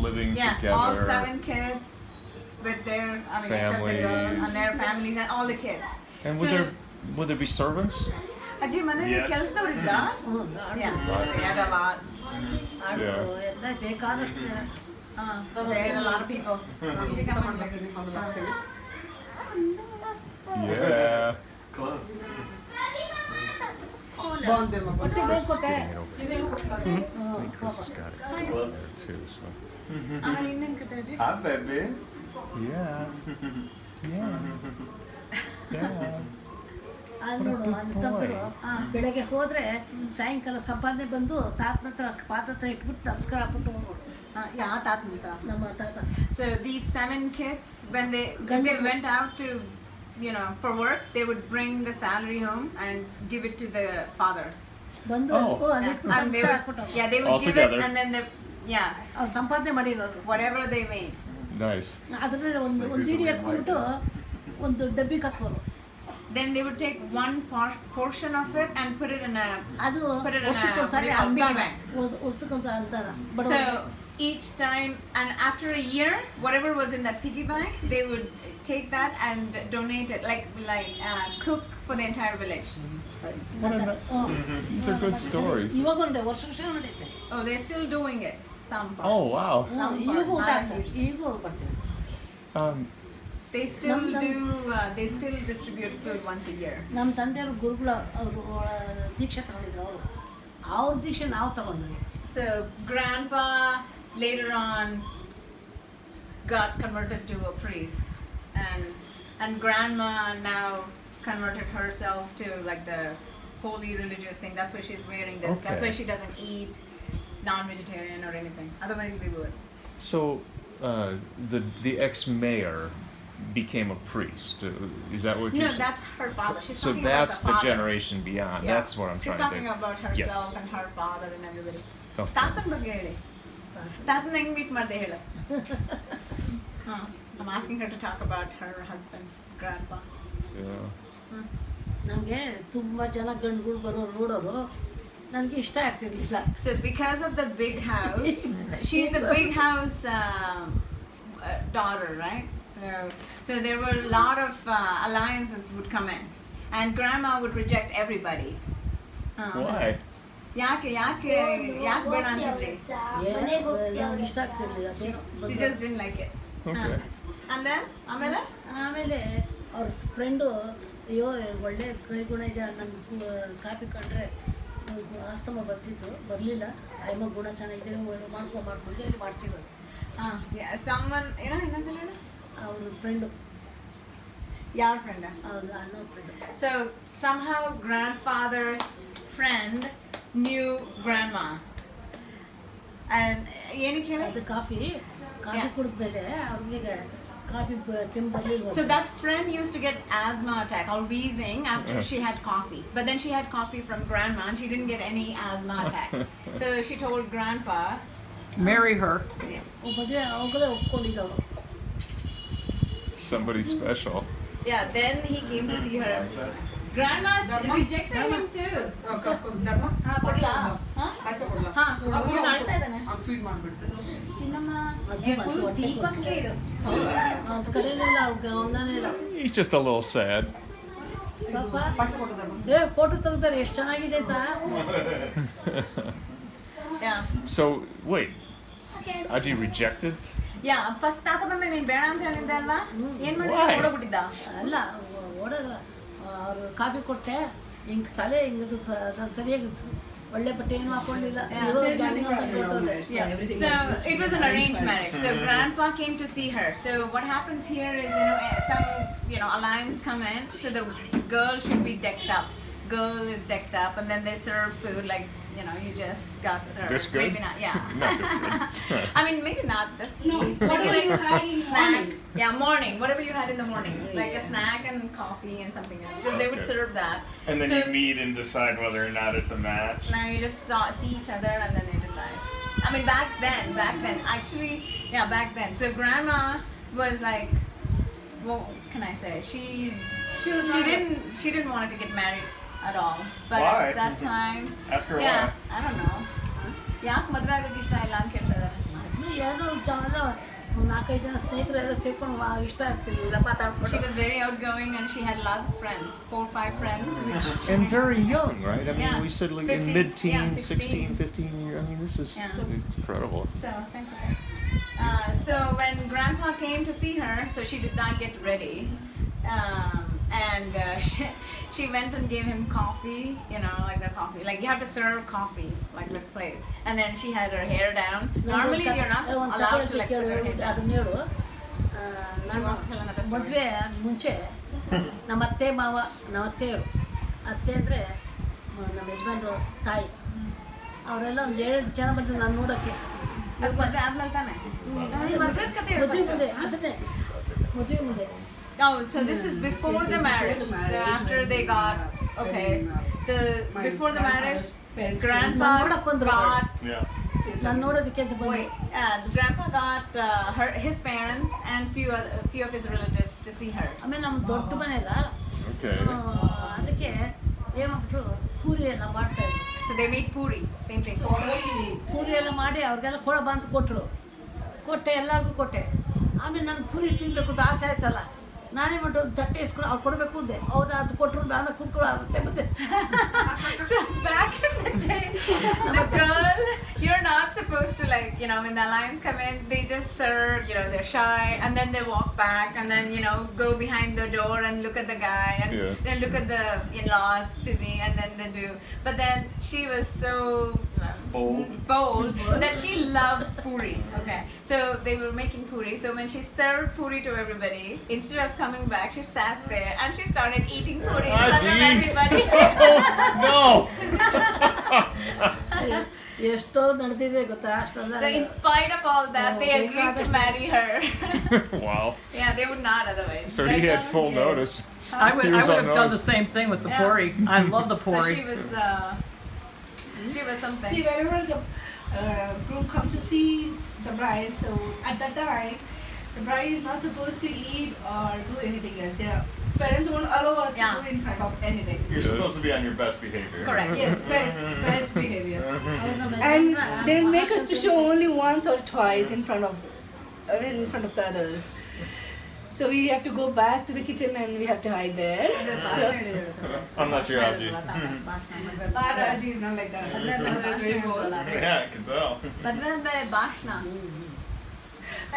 living Yeah, together. all 7 kids with their, I mean, except the girl and their families and all the kids. And So, would there be servants? ಅಜ್ಜಿ ಮನೇಲಿ Yes. ಕೆಲಸದವ್ರಿದ್ರಾ? Yeah, they had a lot. ಎಲ್ಲ ಬೇಕಾದಷ್ಟು ಜನ. They had a lot of people. You should come and look. Yeah. Close. ಒಟ್ಟಿಗೆ ಕೊಟ್ಟೆ. Chris has got it Close. there too. So. ಆಮೇಲೆ ಇನ್ನೇನ್ ಕತೆ ಅಜ್ಜಿ? Hi, baby. Yeah. Yeah. Yeah. ಅಲ್ಲಿ ನೋಡು ಅಲ್ಲಿ ತಂತರು ಬೆಳಗ್ಗೆ ಹೋದ್ರೆ ಸಾಯಂಕಾಲ ಸಂಪಾದನೆ ಬಂದು ತಾತನ ಹತ್ರ ಪಾತ್ರ ಹತ್ರ ಇಟ್ಬಿಟ್ಟು ನಮಸ್ಕಾರ ಹಾಕ್ಬಿಟ್ಟು ಹೋಗೋರು ಯಾವ ತಾತನ ಹತ್ರ? ನಮ್ಮ ತಾತ. So these 7 kids, when they went out to, for work, they would bring the salary home and give it to the father. ಬಂದು Oh. ಅಲ್ಲಿ And they ನಮಸ್ಕಾರ would, ಹಾಕ್ಬಿಟ್ಟು yeah, they would All give together. it, and then ಅವ್ರು ಸಂಪಾದನೆ ಮಾಡಿರೋರು whatever they made. Nice. ಅದರಲ್ಲಿ ಒಂದು ಇಡಿ ಎತ್ಕೊಂಡ್ಬಿಟ್ಟು ಒಂದು ಡಬ್ಬಿಗೆ ಹಾಕೋರು. Then they would take one portion of it and put it in a. ಅದು Put it in a ವರ್ಷಕ್ಕೊಂದ್ಸರಿ piggy ಅನುದಾನ, bank. ವರ್ಷಕ್ಕೊಂದ್ಸರಿ ಅನುದಾನ. But So each time, and after a year, whatever was in that piggy bank, they would take that and donate it, like cook for the entire village. These are good stories. ಇವಾಗ ಒಂದು ವರ್ಷ ನಡೆಯುತ್ತೆ. Oh, they're still doing it. Some part. Oh wow. ಈಗೂ ಊಟ not ಆಗ್ತದೆ, huge. ಈಗೂ ಬರ್ತೀವಿ. They still do. They still distribute food once a year. ನಮ್ಮ ತಂದೆಯವರು ಗುರುಗಳ ಅವರು ದೀಕ್ಷೆ ತಗೊಂಡಿದ್ರು ಅವರು. ಅವ್ರ ದೀಕ್ಷೆ ನಾವು ತಗೊಂಡ್ವಿ. So Grandpa later on got converted to a priest, and Grandma now converted herself to like the holy religious thing. That's why she's wearing this. That's why Okay. she doesn't eat non-vegetarian or anything. Otherwise we would. So the ex-mayor became a priest. Is that what No, you're saying? that's her father. She's So talking that's about the father. generation beyond. Yeah. That's what I'm She's trying talking to think. about herself Yes. and her father and everybody. Okay. ತಾತನ ಬಗ್ಗೆ ಹೇಳಿ. ತಾತನ ಹೆಂಗ್ meet ಮಾಡಿದೆ ಹೇಳು. I'm asking her to talk about her husband, Grandpa. Yeah. ನಮಗೆ ತುಂಬ ಜನ ಗಂಡುಗಳು ಬರೋರು ನೋಡೋರು ನನಗೆ ಇಷ್ಟ ಆಗ್ತಿರ್ಲಿಲ್ಲ. So because of the big house, she's the big house daughter, right? So there were a lot of alliances would come in, and Grandma would reject everybody. Why? ಯಾಕೆ ಬೇಡ ಅಂತಿದ್ರಿ? ನನಗೆ ಇಷ್ಟ ಆಗ್ತಿರ್ಲಿಲ್ಲ. She just didn't like it. Okay. And then ಆಮೇಲೆ ಅವ್ರ friend ಅಯ್ಯೋ ಒಳ್ಳೆ ಕೈಗುಣ ಇದೆ, ನನ್ನ ಕಾಪಿ ಕಂಡ್ರೆ ಆಸ್ತಮ ಬರ್ತಿತ್ತು, ಬರಲಿಲ್ಲ. ಅಯ್ಯಮ್ಮ ಗುಣ ಚೆನ್ನಾಗಿದೆ, ಮಾಡ್ಕೊಂಡು ಇಲ್ಲಿ ಮಾಡಿಸಿರೋದು. someone, ಇನ್ನೊಂದ್ಸಲ ಹೇಳು. ಅವ್ರ ಫ್ರೆಂಡು, ಯಾರ ಫ್ರೆಂಡ್? ಹೌದು, ಅಣ್ಣ friend. So somehow grandfather's friend knew grandma, and ಏನಕ್ಕೆ ಹೇಳಿ? ಅದು ಕಾಫಿ ಕುಡಿದ್ಮೇಲೆ ಅವ್ರಿಗೆ ಕಾಫಿ ಕೆಮ್ಮು ಬರಲಿಲ್ಲ. So that friend used to get asthma attack or wheezing after she had coffee, but then she had coffee from grandma and she didn't get any asthma attack. So she told grandpa, marry her. ಮದುವೆ ಅವಾಗಲೇ ಒಪ್ಕೊಂಡಿದ್ದವರು. Somebody special. yeah, then he came to see her. Grandma rejected him too. ಚಿನ್ನಮ್ಮ ದೀಪಕ್ಕೆ ಇದು. ಅದು ಕಡೆಯಲ್ಲ, ಅವನೇ ಇಲ್ಲ. He's just a little sad. ಪಾಪ photo ತೆಗ್ದಾರೆ ಎಷ್ಟು ಚೆನ್ನಾಗಿದೆ ಅಂತ. Yeah. So wait, Aji rejected? Yeah, first ತಾತ ಬಂದಾಗ ನೀನ್ ಬೇಡ ಅಂತ ಹೇಳಿದ್ದೆ ಅಲ್ವಾ? ಏನ್ Why? ಮಾಡಿದ್ದ? ಓಡೋಗ್ಬಿಟ್ಟಿದ್ದ. ಅಲ್ಲ ಓಡೋಲ್ಲ, ಅವ್ರು ಕಾಫಿ ಕೊಟ್ಟೆ, ಹಿಂಗೆ ತಲೆ ಹಿಂಗೆ ಸರಿಯಾಗಿ ಒಳ್ಳೆ ಬಟ್ಟೆ ಏನೂ ಹಾಕೊಳ್ಳಿಲ್ಲ. Yeah. So it was an arranged marriage. So grandpa came to see her. So what happens here is, some alliance come in. So the girl should be decked up. Girl is decked up, and then they serve food like you just got served. This good? Maybe not. Yeah. Not this good. I mean, maybe not this. No, piece. whatever Maybe you had in snack. morning. Yeah, morning. Whatever you had in the morning, like a snack and coffee and something else. So they would Okay. serve that. And then So you meet and decide whether or not it's a match. now you just see each other and then they decide. I mean, back then, actually, yeah, back then. So grandma was like, what can I say? She didn't want to get married at all. But Why? at that time, Ask her yeah, why. I don't know. ಯಾಕೆ ಮದುವೆ ಆಗೋಕೆ ಇಷ್ಟ ಇಲ್ಲ ಅಂತ ಕೇಳ್ತಾ ಇದ್ದಾರೆ. ಅದು ಏನೋ ಎಲ್ಲ ನಾಲ್ಕೈದು ಜನ ಸ್ನೇಹಿತರು ಎಲ್ಲ ಸೇರ್ಕೊಂಡು ಇಷ್ಟ ಇರ್ತೀವಿ ಇಲ್ಲ She ಮಾತಾಡ್ಕೊಂಡು. was very outgoing and she had lots of friends, 4 or 5 friends. Which And very young, right? I mean, Yeah. we said like 15, in mid-teens, yeah, 16, 15 years. I mean, this is Yeah. incredible. So, thanks for that. So when Grandpa came to see her, so she did not get ready, and she went and gave him coffee, you know, like the coffee. Like you have to serve coffee, like with plates. And then she had her hair down. Normally you're not ಒಂದು allowed ಕತೆ to like ಕೇಳು put her hair down. ಅದನ್ನ ಹೇಳು. She wants to tell another story. ಮದುವೆ ಮುಂಚೆ ನಮ್ಮ ಅತ್ತೆ ಮಾವ ನಮ್ಮ ಅತ್ತೆಯವರು ಅತ್ತೆ ಅಂದರೆ ನಮ್ಮ ಯಜಮಾನ್ರು ತಾಯಿ ಅವರೆಲ್ಲ ಒಂದು 2 ಜನ ಬಂದು ನಾನು ನೋಡೋಕ್ಕೆ ಅದು ಮದ್ವೆ ಆದ್ಮೇಲೆ ತಾನೆ? ಮದ್ವೆದ್ ಕತೆ ಹೇಳು ಮದುವೆ first. ಮುಂದೆ ಅದನ್ನೇ ಮದುವೆ ಮುಂದೆ Oh, so this is before the marriage. So after they got okay, before the marriage, Grandpa ನೋಡಕ್ ಬಂದ್ರು. got Yeah. ನಾನು ನೋಡೋದಕ್ಕೆ ಅಂತ ಬಂದು wait. Grandpa got his parents and few of his relatives to see her. ಆಮೇಲೆ ನಮ್ಮ ದೊಡ್ಡ ಮನೆಯಲ್ಲ Okay. ಅದಕ್ಕೆ ಏನ್ಬಿಟ್ರು ಪೂರಿ ಎಲ್ಲ ಮಾಡ್ತಾಯಿದ್ರು. So they made puri, same thing. Puri ಎಲ್ಲ ಮಾಡಿ ಅವ್ರಿಗೆಲ್ಲ ಕೊಡಬ ಅಂತ ಕೊಟ್ಟರು. ಕೊಟ್ಟೆ ಎಲ್ಲರಿಗೂ ಕೊಟ್ಟೆ. ಆಮೇಲೆ ನನಗೆ ಪೂರಿ ತಿನ್ನಬೇಕು ಅಂತ ಆಸೆ ಆಯ್ತಲ್ಲ, ನಾನೇ ಮಾಡಿ ಒಂದು ತಟ್ಟೆ ಇಸ್ಕೊಂಡು ಅವ್ರು ಕೊಡಬೇಕು ಅಂದೆ. ಹೌದಾ ಅದು ಕೊಟ್ಟರು ನಾನು ಕೂತ್ಕೊಳ್ಳೋ ಆಗುತ್ತೆ ಮತ್ತೆ. So back in the day, the girl, you're not supposed to like, you know, when the alliance come in, they just serve, you know, they're shy, and then they walk back, and then, you know, go behind the door and look at the guy, and Yeah. then look at the in-laws to me, and then they do. But then she was so bold that she loves puri. Okay, so they were making puri. So when she served puri to everybody, instead of coming back, she sat there and she started eating puri in front of Gee. everybody. No. ಎಷ್ಟೋ ನಡೆದಿದೆ ಗೊತ್ತಾ ಅಷ್ಟೆಲ್ಲ. So in spite of all that, Oh, they thank agreed God to that's- marry her. Wow. Yeah, they would not otherwise. So Right, he had Tom? full Yes. notice. I would He I was would on have done the notice. same thing with the Yeah. pori. I love the So pori. she was something. See, whenever the groom come to see the bride, so at that time, the bride is not supposed to eat or do anything else. Their parents won't allow us Yeah. to do in front of anything. You're Yes. supposed to be on your best behavior. Correct. Yes, best behavior. ಅವ್ರು ನಮ್ಮ And ಯಜಮಾನ್ರ they'll make us to show only once or twice in front of the others. So we have to go back to the kitchen and we have to hide there. So Unless you're Abdi. Baraji is not like that. Very bold. Yeah, I can tell. ಮದ್ವೆ ಆದ್ಮೇಲೆ ಭಾಷಣ.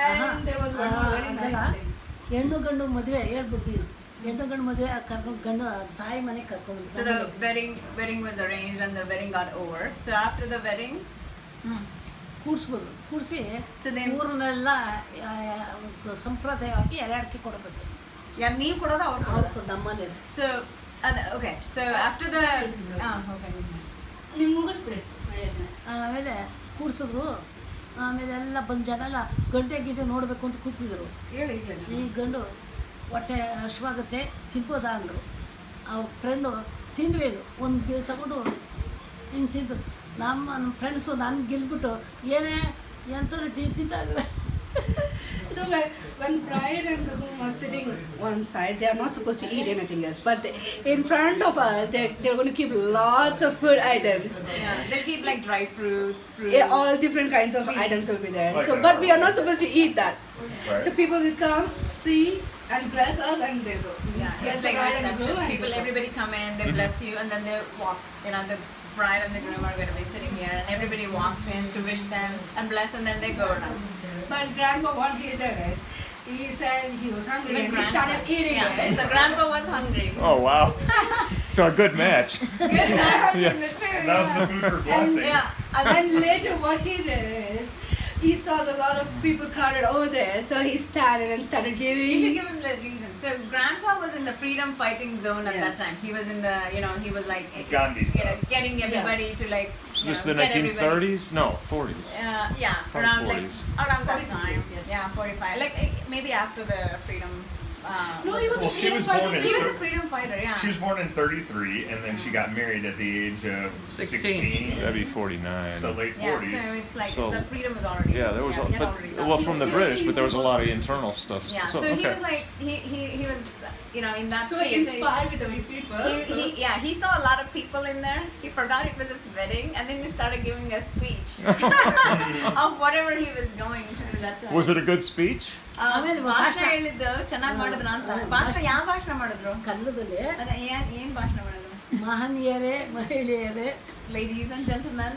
And there was one more very nice thing. ಹೆಣ್ಣು ಗಂಡು ಮದುವೆ ಹೇಳ್ಬಿಟ್ಟು ಹೆಣ್ಣು ಗಂಡು ಮದುವೆ ಕರ್ಕೊಂಡು ಗಂಡು ತಾಯಿ ಮನೆಗೆ ಕರ್ಕೊಂಡು So the wedding was arranged and the wedding got over. So after the wedding, ಕೂಡಿಸ್ಬೋದು. ಕೂಡಿಸಿ So then- ಊರನ್ನೆಲ್ಲ ಸಂಪ್ರದಾಯವಾಗಿ ಎಲೆ ಅಡಿಕೆ ಕೊಡಬೇಕು. yeah, ನೀವು ಕೊಡೋದು ಅವ್ರು ಕೊಡೋದು. ಅವ್ರು ನಮ್ಮನೆ So okay. So after the okay. ನೀವು ಮುಗಿಸ್ಬಿಡಿ. ಆಮೇಲೆ ಕೂಡಿಸಿದ್ರು. ಆಮೇಲೆ ಎಲ್ಲ ಬಂದು ಜನ ಎಲ್ಲ ಗಂಟೆ ಗೀತೆ ನೋಡಬೇಕು ಅಂತ ಕೂತಿದ್ರು. ಹೇಳಿ ಈ ಗಂಡು ಹೊಟ್ಟೆ ಹಶ್ವಾಗುತ್ತೆ ತಿನ್ಬೋದಾ ಅಂದರು. ಅವ್ರ ಫ್ರೆಂಡು ತಿಂದ್ವಿ ಇದು ಒಂದು ತಗೊಂಡು ಹಿಂಗೆ ತಿಂದರು. ನಮ್ಮ ಫ್ರೆಂಡ್ಸು ನಾನು ಗೆಲ್ಬಿಟ್ಟು ಏನೇ ಎಂಥವ್ರು ತಿಂತಾ ಇದ್ದಾರೆ. So when bride and the groom are sitting one side, they are not supposed to eat anything else. But in front of us, they're going to keep lots of food items. Yeah, they keep like dry fruits, Yeah, all different kinds of items will be there. Like So, a- but we are not supposed to eat that. Right. So people will come, see, and bless us, and they'll go. Yeah, Bless it's the like bride and reception. groom and People, go. everybody come in, they bless you, and then they walk. You know, the bride and the groom are going to be sitting here, and everybody walks in to wish them and bless, and then they go now. But grandpa won't eat that, guys. He said he was hungry and he started eating Yeah, it. so grandpa was hungry. Oh wow. So a good match. Yes. That was the food for blessings. Yeah, And then later what he did is, he saw a lot of people crowded over there, so he started and started you should giving. give him the reason. So grandpa was in the freedom fighting zone at Yeah. that time. He was in the, you know, he was like, Gandhi you know, stuff. getting everybody to like, So you this is know, the get everybody. 1930s? No, 40s. Yeah, Probably around like 40s. around that 40s, time. yes. Yeah, 45. Like maybe after the freedom No, he was Well, a she was freedom born in fighter. He was a freedom fighter, yeah. She was born in 33, and then she got married at the age of 16. That'd be 49. So late Yeah, 40s. so it's like So- the freedom was already. Yeah, there was we had but already done well it. from the British, but there was a lot of internal stuff. Yeah, so he okay. was like he was in that So phase. inspired with the way people. so- He saw a lot of people in there. He forgot it was his wedding, and then he started giving a speech of whatever he was going through that time. Was it a good speech? ಆಮೇಲೆ ಭಾಷಣ ಭಾಷಣ. ಹೇಳಿದ್ದು ಚೆನ್ನಾಗಿ ಮಾಡಿದ್ರು ಅಂತ. ಭಾಷಣ ಯಾವ ಭಾಷಣ ಮಾಡಿದ್ರು? ಕನ್ನಡದಲ್ಲಿ ಅದೇ ಏನ್ ಭಾಷಣ ಮಾಡಿದ್ರು? ಮಹನೀಯರೇ ಮಹಿಳೆಯರೇ Ladies and gentlemen.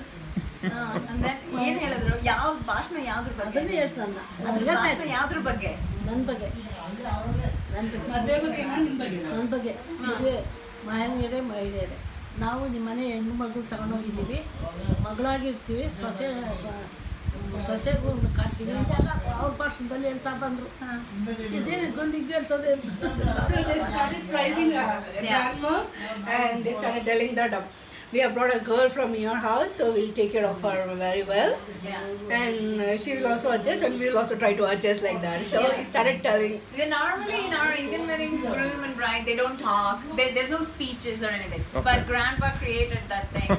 And then ಏನ್ ಹೇಳಿದ್ರು? ಯಾವ ಭಾಷಣ ಯಾವ್ದ್ರ ಬಗ್ಗೆ? ಅದನ್ನೇ ಹೇಳ್ತಾನ ಅದ್ರ ಭಾಷಣ ಯಾವ್ದ್ರ ಬಗ್ಗೆ? ನನ್ನ ಬಗ್ಗೆ ಮದ್ವೆ ಬಗ್ಗೆನಾ ನಿಮ್ ಬಗ್ಗೆನಾ? ನನ್ನ ಬಗ್ಗೆ ಮದುವೆ ಮಹನೀಯರೇ ಮಹಿಳೆಯರೇ ನಾವು ನಿಮ್ಮ ಮನೆ ಹೆಣ್ಣು ಮಗಳು ತಗೊಂಡೋಗಿದ್ದೀವಿ ಮಗಳಾಗಿರ್ತೀವಿ ಸೊಸೆಗೂ ಕಾಡ್ತೀವಿ ಅಂತ ಎಲ್ಲ ಅವ್ರ ಭಾಷಣದಲ್ಲಿ ಹೇಳ್ತಾ ಬಂದರು ಇದೇನು ಗಂಡಿಗೆ ಹೇಳ್ತದೆ ಅಂತ So they started praising grandma, and they started telling that we have brought a girl from your house, so we'll take care of her very well, and she will also adjust, and we'll also try to adjust like that. So he started telling. Normally in our Indian weddings, groom and bride, they don't talk. There's no speeches or anything. Okay. But grandpa created that thing.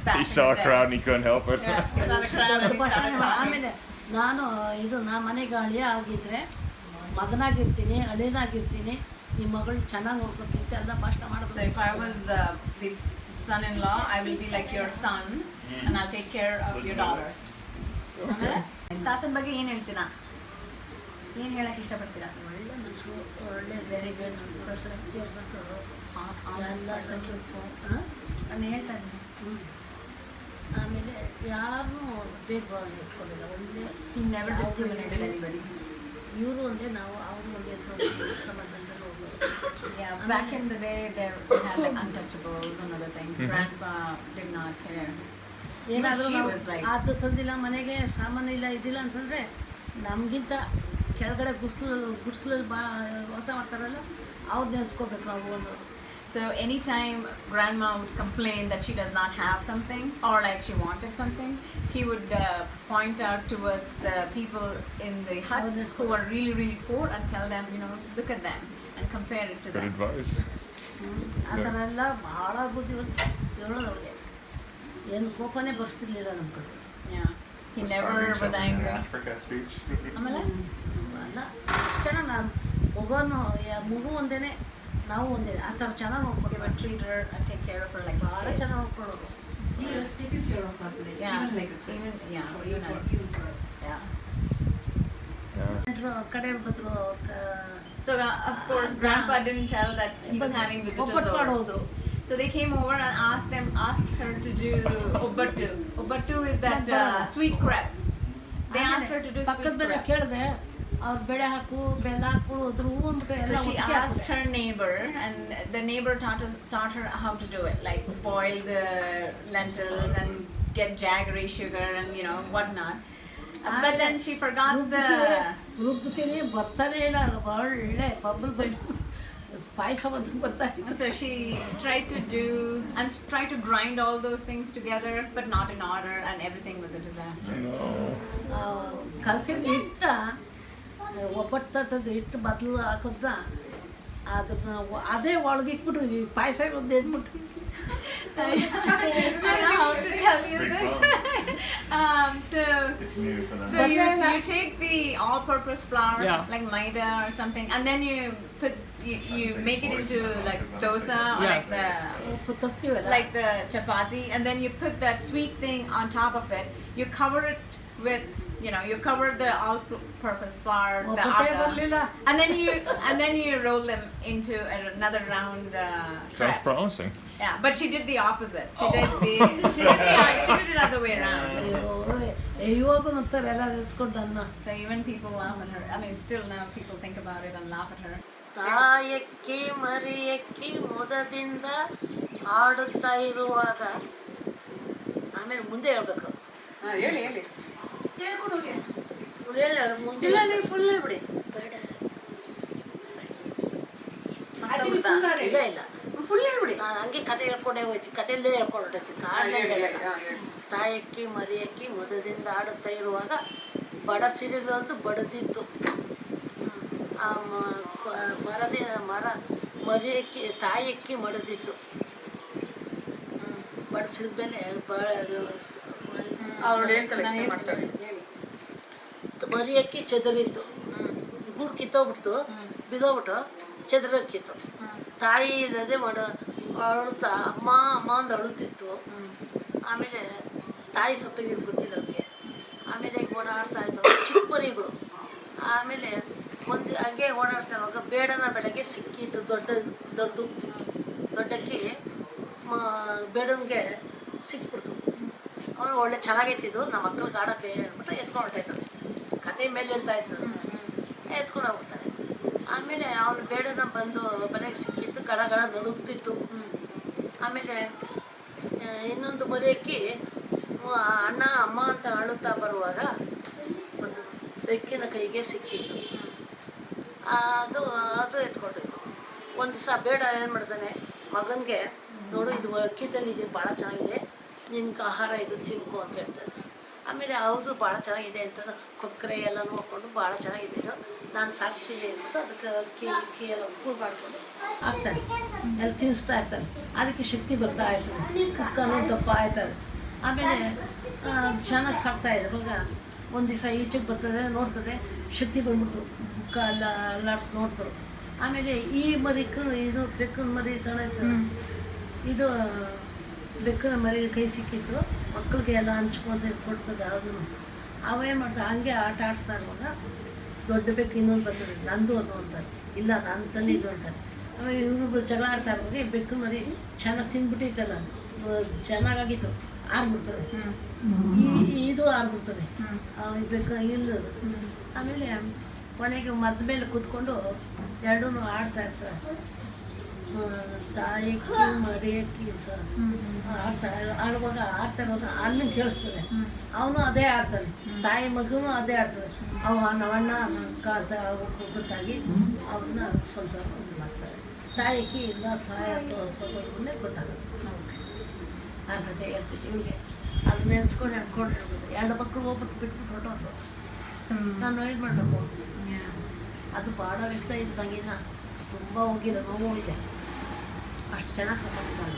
back He in saw the a day. crowd and he couldn't help it. Yeah, he saw the crowd and he ಭಾಷಣ started talking. ಆಮೇಲೆ ನಾನು ನಾ ಮನೆಗೆ ಅಳಿಯ ಆಗಿದ್ರೆ ಮಗನಾಗಿರ್ತೀನಿ ಅಳಿಯನಾಗಿರ್ತೀನಿ ನಿಮ್ಮ ಮಗಳು ಚೆನ್ನಾಗಿ ನೋಡ್ಕೊತಿದ್ದೆ ಎಲ್ಲ ಭಾಷಣ So ಮಾಡಿದ್ರೆ if I was the son-in-law, I will be like your son, and I'll take care of your daughter. ಆಮೇಲೆ ತಾತನ ಬಗ್ಗೆ ಏನು ಹೇಳ್ತೀರಾ? ಏನು ಹೇಳಕ್ಕೆ ಇಷ್ಟಪಡ್ತೀರಾ? ಒಳ್ಳೆ ಮನುಷ್ಯರು ಒಳ್ಳೆ ಬೆಳಿಗ್ಗೆ ನನ್ನ ಪ್ರಸಕ್ತಿ ಹೇಳ್ಬಿಟ್ಟು Honest person, truthful. ನಾನು ಹೇಳ್ತಾ ಇದ್ದೀನಿ. ಆಮೇಲೆ ಯಾರನ್ನೂ ಭೇದ ಭಾವ ಇಟ್ಕೊಂಡಿಲ್ಲ ಒಳ್ಳೆ He never discriminated anybody. ಇವರು ಒಂದೇ ನಾವು ಅವರು ಒಂದೇ ಅಂತ ಒಂದು ಸಮಾಧಾನದಲ್ಲಿ ಹೋಗೋದು Yeah, back in the day, there we had like untouchables and other things. Grandpa did not care. ಏನಾದರೂ She ನಾವು was like- ಅದು ತಂದಿಲ್ಲ ಮನೆಗೆ ಸಾಮಾನು ಇಲ್ಲ ಇದಿಲ್ಲ ಅಂತಂದರೆ ನಮಗಿಂತ ಕೆಳಗಡೆ ಗುಡ್ಸ್ಲಲ್ಲಿ ವಾಸ ಮಾಡ್ತಾರಲ್ಲ ಅವ್ರು ನೆನೆಸ್ಕೋಬೇಕು ನಾವು ಒಂದು So anytime grandma would complain that she does not have something or like she wanted something, he would point out towards the people in the huts who were really, really poor and tell them, look at them and compare it to Good them. advice. ಆ ಥರ ಎಲ್ಲ ಭಾಳ ಬುದ್ಧಿವಂತ ಹೇಳೋದವ್ರಿಗೆ ಏನು ಕೋಪನೇ ಬರ್ಸ್ತಿರ್ಲಿಲ್ಲ ನಮ್ಮ ಕಡೆ Yeah. He The never starving was children in angry. Africa speech. ಆಮೇಲೆ ಅಲ್ಲ ಅಷ್ಟು ಚೆನ್ನಾಗಿ ನಾನು ಮಗು ಒಂದೇನೆ ನಾವು ಒಂದೇ ಆ ಥರ ಚೆನ್ನಾಗಿ he ನೋಡ್ಕೊಂಡು would treat her and take care of her like a ಭಾಳ kid. ಚೆನ್ನಾಗಿ ನೋಡ್ಕೊಳ್ಳೋರು He has taken care of us, like, Yeah. even like a kid. Even- yeah, for, even for, us. even for us. Yeah. Yeah. ಕಡೆ ಬಂದರು So of course, grandpa didn't tell that he was having visitors ಒಬ್ಬಟ್ಟು over. ಮಾಡೋದ್ರು So they came over and asked her to do obbatu. Obbatu is that sweet crepe. They asked her to do ಪಕ್ಕದ sweet ಮೇಲೆ crepe. ಕೇಳಿದೆ ಅವ್ರು ಬೆಳೆ ಹಾಕು ಬೆಲ್ಲ ಹಾಕು ಅದ್ರ ಹೂ ಅಂದ್ಬಿಟ್ಟು ಎಲ್ಲ So she ಒಟ್ಟಿಗೆ asked ಹಾಕ್ಬಿಟ್ಟೆ. her neighbor, and the neighbor taught her how to do it, like boil the lentils and get jaggery sugar and whatnot. But then she forgot ರುಬ್ಬುತ್ತೀನಿ ಬರ್ತಾನೆ ಇಲ್ಲ ಒಳ್ಳೆ ಬಬ್ಬಲ್ ಬೈಟ್ ಪಾಯಸ ಬಂದು ಬರ್ತಾ ಇಲ್ಲ So she tried to grind all those things together, but not in order, and everything was a disaster. No. ಕಲಸಿದ ಹಿಟ್ಟ ಒಬ್ಬಟ್ಟು ತಟ್ಟದ ಹಿಟ್ಟು ಬದಲು ಹಾಕೋದ ಅದನ್ನ ಅದೇ ಒಳಗಿಟ್ಬಿಟ್ಟು ಈ ಪಾಯಸ ಇರೋದು ಎದ್ಬಿಟ್ಟು I don't know how to tell you Big this. So It's news to them. So you take the all-purpose flour, Yeah. like maida or something, and then you make it into like dosa or Yeah. ಉಪ್ಪು ತಟ್ತೀವಲ್ಲ like the chapati, and then you put that sweet thing on top of it. You cover it with you cover the all-purpose flour, the ಒಬ್ಬಟ್ಟೇ atta, ಬರಲಿಲ್ಲ and then you roll them into another round Sounds crepe. promising. Yeah, but she did the opposite. She did it other way around. ಇವಾಗ ಅಂತಾರೆ ಎಲ್ಲ ನೆನೆಸ್ಕೊಂಡು ಅನ್ನ So even people laugh at her. I mean, still now people think about it and laugh at her. ತಾಯಕ್ಕಿ ಮರಿಯಕ್ಕಿ ಮುದದಿಂದ ಆಡುತ್ತಾ ಇರುವಾಗ ಆಮೇಲೆ ಮುಂದೆ ಹೇಳ್ಬೇಕು ಹೇಳಿ ಹೇಳ್ಕೊಂಡು ಹೋಗಿ. ಮುಂದೆ ಇಲ್ಲ ನೀವು ಫುಲ್ ಹೇಳ್ಬಿಡಿ. ಅಜ್ಜಿ ನೀವು full ಹಾಡಿ. ಇಲ್ಲ ಇಲ್ಲ ಫುಲ್ ಹೇಳ್ಬಿಡಿ. ನಾನು ಹಂಗೆ ಕತೆ ಹೇಳ್ಕೊಂಡೇ ಹೋಯ್ತು ಕತೆಯಲ್ಲೇ ಹೇಳ್ಕೊಂಡೈತಿ ತಾಯಕ್ಕಿ ಮರಿಯಕ್ಕಿ ಮುದದಿಂದ ಆಡುತ್ತಾ ಇರುವಾಗ ಬಡ ಸಿಡಿಲೊಂದು ಬಡದಿತ್ತು ಆ ಮರದೇ ಮರಿ ಅಕ್ಕಿ ತಾಯಿ ಅಕ್ಕಿ ಮಡದಿತ್ತು. ಬಡಿಸಿದ್ಮೇಲೆ ಮರಿ ಅಕ್ಕಿ ಚದುರಿತ್ತು, ಗೂಡು ಕಿತ್ತೋಗ್ಬಿಡ್ತು, ಬಿದ್ದೋಗ್ಬಿಟ್ಟು ಚದುರಕ್ಕಿತ್ತು. ತಾಯಿ ಇಲ್ಲದೆ ಅಳುತ್ತಾ ಅಮ್ಮ ಅಮ್ಮ ಅಂತ ಅಳುತ್ತಿತ್ತು. ಆಮೇಲೆ ತಾಯಿ ಸತ್ತೋಗಿ ಗೊತ್ತಿಲ್ಲ ಅವ್ರಿಗೆ. ಆಮೇಲೆ ಈಗ ಓಡಾಡ್ತಾ ಇತ್ತು ಚಿಕ್ಕ ಮರಿಗಳು. ಆಮೇಲೆ ಒಂದು ಹಂಗೆ ಓಡಾಡ್ತಾ ಇರುವಾಗ ಬೇಡನ ಬೆಳಗ್ಗೆ ಸಿಕ್ಕಿತ್ತು ದೊಡ್ಡಕ್ಕಿ ಬೇಡನ್ಗೆ ಸಿಕ್ಬಿಡ್ತು. ಅವನು ಒಳ್ಳೆ ಚೆನ್ನಾಗೈತಿದ್ದು, ನಮ್ಮ ಮಕ್ಕಳಿಗೆ ಆಡೋಕ್ಕೆ ಅಂದ್ಬಿಟ್ಟು ಎತ್ಕೊಂಡು ಹೊರ್ಟಾಯ್ತಾನೆ. ಕತೆ ಮೇಲೆ ಹೇಳ್ತಾ ಇದ್ದು ಎತ್ಕೊಂಡು ಹೋಗ್ಬಿಡ್ತಾನೆ. ಆಮೇಲೆ ಅವನು ಬೇಡನ ಬಂದು ಬಲೆಗೆ ಸಿಕ್ಕಿತ್ತು, ಗಡ ನಡುಗ್ತಿತ್ತು. ಆಮೇಲೆ ಇನ್ನೊಂದು ಮರಿಯಕ್ಕಿ ಅಣ್ಣ ಅಮ್ಮ ಅಂತ ಅಳುತ್ತಾ ಬರುವಾಗ ಒಂದು ಬೆಕ್ಕಿನ ಕೈಗೆ ಸಿಕ್ಕಿತ್ತು. ಅದು ಎತ್ಕೊಂಡಿತ್ತು. ಒಂದು ದಿವಸ ಬೇಡ ಏನು ಮಾಡ್ತಾನೆ ಮಗನಿಗೆ, ನೋಡು ಇದು ಅಕ್ಕಿ ತಂದಿದ್ದೀನಿ ಭಾಳ ಚೆನ್ನಾಗಿದೆ, ನಿನ್ಗೆ ಆಹಾರ ಇದು ತಿನ್ಕೊ ಅಂತ ಹೇಳ್ತಾನೆ. ಆಮೇಲೆ ಹೌದು ಭಾಳ ಚೆನ್ನಾಗಿದೆ ಅಂತ ಕೊಕ್ಕರೆ ಎಲ್ಲ ನೋಡಿಕೊಂಡು ಭಾಳ ಚೆನ್ನಾಗಿದೆ ಇದು, ನಾನು ಸಾಕ್ತೀನಿ ಅಂದ್ಬಿಟ್ಟು ಅದಕ್ಕೆ ಅಕ್ಕಿ ಎಲ್ಲ ಉಪ್ಪು ಮಾಡಿಕೊಂಡು ಹಾಕ್ತಾನೆ, ಎಲ್ಲ ತಿನ್ನಿಸ್ತಾ ಇರ್ತಾನೆ. ಅದಕ್ಕೆ ಶಕ್ತಿ ಬರ್ತಾ ಇರ್ತದೆ, ಕುಕ್ಕನು ದಪ್ಪ ಆಯ್ತದೆ. ಆಮೇಲೆ ಚೆನ್ನಾಗಿ ಸಾಕ್ತಾ ಇದ್ದೆ. ಇವಾಗ ಒಂದು ದಿವಸ ಈಚೆಗೆ ಬರ್ತದೆ, ನೋಡ್ತದೆ, ಶಕ್ತಿ ಬಂದ್ಬಿಡ್ತು, ಬುಕ್ಕ ಎಲ್ಲ ಅಲ್ಲಾಡ್ಸಿ ನೋಡ್ತದೆ. ಆಮೇಲೆ ಈ ಮರಿಕು ಇದು ಬೆಕ್ಕನ ಮರಿ ತಗೊಳ್ತದೆ, ಇದು ಬೆಕ್ಕನ ಮರಿ ಕೈ ಸಿಕ್ಕಿತ್ತು, ಮಕ್ಕಳಿಗೆ ಎಲ್ಲ ಹಂಚ್ಕೊಂತ ಕೊಡ್ತದೆ. ಅದನ್ನು ಅವೇನು ಮಾಡ್ತಾರೆ ಹಂಗೆ ಆಟ ಆಡಿಸ್ತಾ ಇರುವಾಗ ದೊಡ್ಡ ಬೆಕ್ಕು ಇನ್ನೊಂದು ಬರ್ತದೆ, ನಂದು ಅದು ಅಂತಾರೆ, ಇಲ್ಲ ನನ್ನ ತಂದಿದ್ದು ಅಂತಾರೆ. ಆಮೇಲೆ ಇವ್ರಿಬ್ರು ಜಗಳ ಆಡ್ತಾ ಇರುವಾಗ ಈ ಬೆಕ್ಕನ ಮರಿ ಚೆನ್ನಾಗಿ ತಿಂದ್ಬಿಟ್ಟಿತ್ತಲ್ಲ, ಚೆನ್ನಾಗಾಗಿತ್ತು, ಆರ್ಬಿಡ್ತದೆ. ಇದು ಆರ್ಬಿಡ್ತದೆ ಬೆಕ್ಕ ಇಲ್ಲದು. ಆಮೇಲೆ ಕೊನೆಗೆ ಮರದ ಮೇಲೆ ಕೂತ್ಕೊಂಡು ಎರಡೂ ಆಡ್ತಾ ಇರ್ತಾರೆ. ತಾಯಕ್ಕಿ ಮರಿಯಕ್ಕಿ ಆಡುವಾಗ ಅಣ್ಣನ ಕೇಳಿಸ್ತದೆ, ಅವನು ಅದೇ ಆಡ್ತಾನೆ, ತಾಯಿ ಮಗನೂ ಅದೇ ಆಡ್ತದೆ. ನವಣ್ಣ ಗೊತ್ತಾಗಿ ಅವನ್ನ ಸಂಸಾರ ಮಾಡ್ತಾರೆ. ತಾಯಕ್ಕಿ ಇಲ್ಲ ಸಹಾಯ ಸೋತೋದ್ಮೇಲೆ ಗೊತ್ತಾಗುತ್ತೆ. ಆ ಕತೆ ಹೇಳ್ತಿದ್ದೆ ಇವಳಿಗೆ, ಅದು ನೆನೆಸ್ಕೊಂಡು ಹೇಳ್ಕೊಂಡಿರ್ಬೋದು. ಎರಡು ಮಕ್ಕಳು ಹೋಗ್ಬಿಟ್ಟು ಬಿಟ್ಬಿಟ್ಟು ಹೊರಟೋದು. ನಾನು ಏನು ಮಾಡಬೇಕು, ಅದು ಭಾಳ ವ್ಯಸ್ತ ಇದ್ದು ತಂಗಿನ ತುಂಬ ಹೋಗಿರೋ ನೋವು ಇದೆ, ಅಷ್ಟು ಚೆನ್ನಾಗಿ support.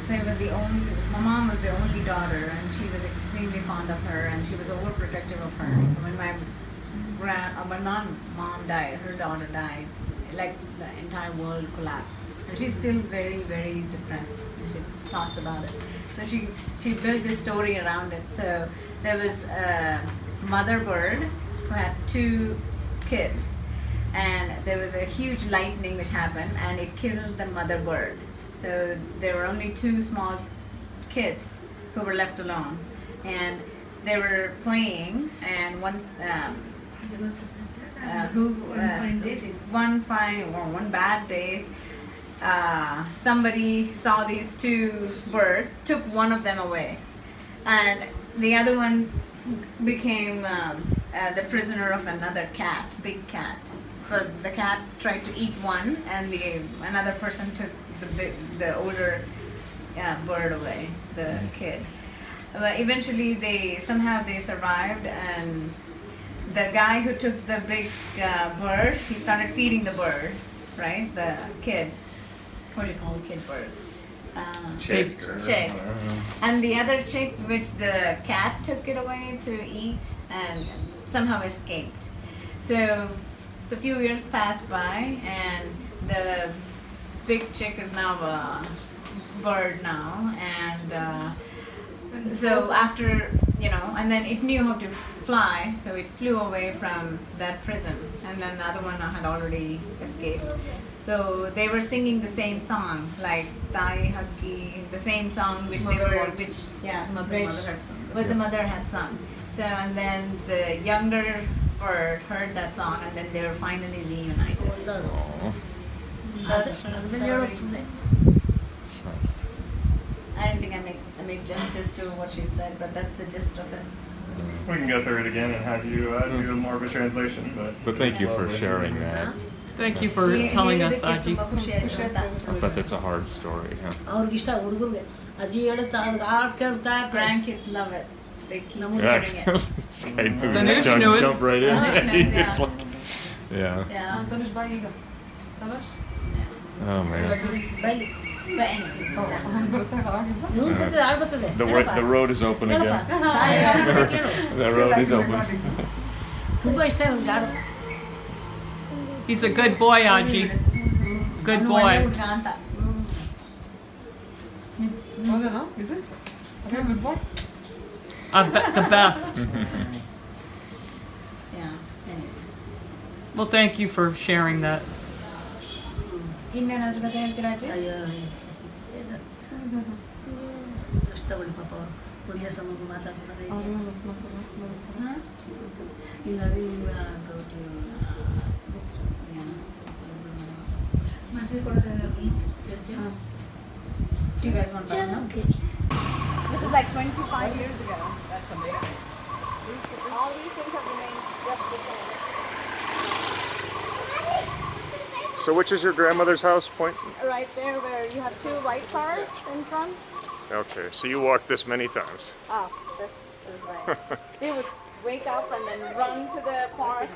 So it was my mom was the only daughter, and she was extremely fond of her, and she was overprotective of her. When my mom died, her daughter died, like the entire world collapsed. And she's still very, very depressed. She talks about it. So she built this story around it. So there was a mother bird who had 2 kids, and there was a huge lightning which happened, and it killed the mother bird. So there were only 2 small kids who were left alone, and they were playing, and one bad day, somebody saw these 2 birds, took one of them away, and the other one became the prisoner of another cat, big cat. So the cat tried to eat one, and another person took the older bird away, the kid. But eventually they survived, and the guy who took the big bird, he started feeding the bird, right? The kid. What do you call a kid bird? Chick. And the other chick, which the cat took it away to eat, and somehow escaped. So a few years passed by, and the big chick is now a bird now, and so after, and then it knew how to fly, so it flew away from that prison, and then the other one had already escaped. So they were singing the same song, like Tai Huggy, the same song which the mother had sung. So and then the younger bird heard that song, and then they were finally reunited. That's the story. It's nice. I don't think I make justice to what she said, but that's the gist of it. We can go through it again and have you do more of a translation, But thank you for sharing that. Thank you for telling us, Aji. But it's a hard story, huh? ಅವ್ರಿಗಿಷ್ಟ ಹುಡುಗರಿಗೆ ಅಜ್ಜಿ ಹೇಳುತ್ತಾ ಹಾಡು ಕೇಳ್ತಾ ಇರ್ತಾರೆ. Grandkids love it. they keep No. Yeah, hearing it. this guy who Tanush just knew it. jump right in. Tanush knows, yeah. It's like, yeah. Yeah. Oh man. ಬೈಲಿ But anyways, yeah. ಇವ್ನು ಬರ್ತದೆ add ಬರ್ತದೆ The road is open ಹೇಳಪ್ಪ again. ತಾಯಿ ಹೇಳ್ತಾರೆ ಕೇಳು The road is open. ತುಂಬ ಇಷ್ಟ ಇವ್ನಿಗೆ ಹಾಡು He's a good boy, Aji. Good ಅವ್ನು ಒಳ್ಳೆ boy. ಹುಡ್ಗ ಅಂತ. Is it? Okay, good boy. The best. Yeah. Anyways. Well, thank you for sharing that. ಇನ್ನೇನಾದ್ರೂ ಕಥೆ ಹೇಳ್ತೀರಾ ಅಜ್ಜಿ? ಅಯ್ಯೋ ಅಷ್ಟು ತಗೊಳ್ಳಿ ಪಾಪ ಅವರು ಒಂದೇ ಸಮಗ ಮಾತಾಡ್ತಾರೆ Huh? ಇಲ್ಲ ಗೌಟಿ Do you guys want to know? This is like 25 years ago. That's amazing. All these things have remained just the same. So which is your grandmother's house? Point. Right there where you have two white cars in front. Okay, so you walked this many times. Oh, this is like they would wake up and then run to the park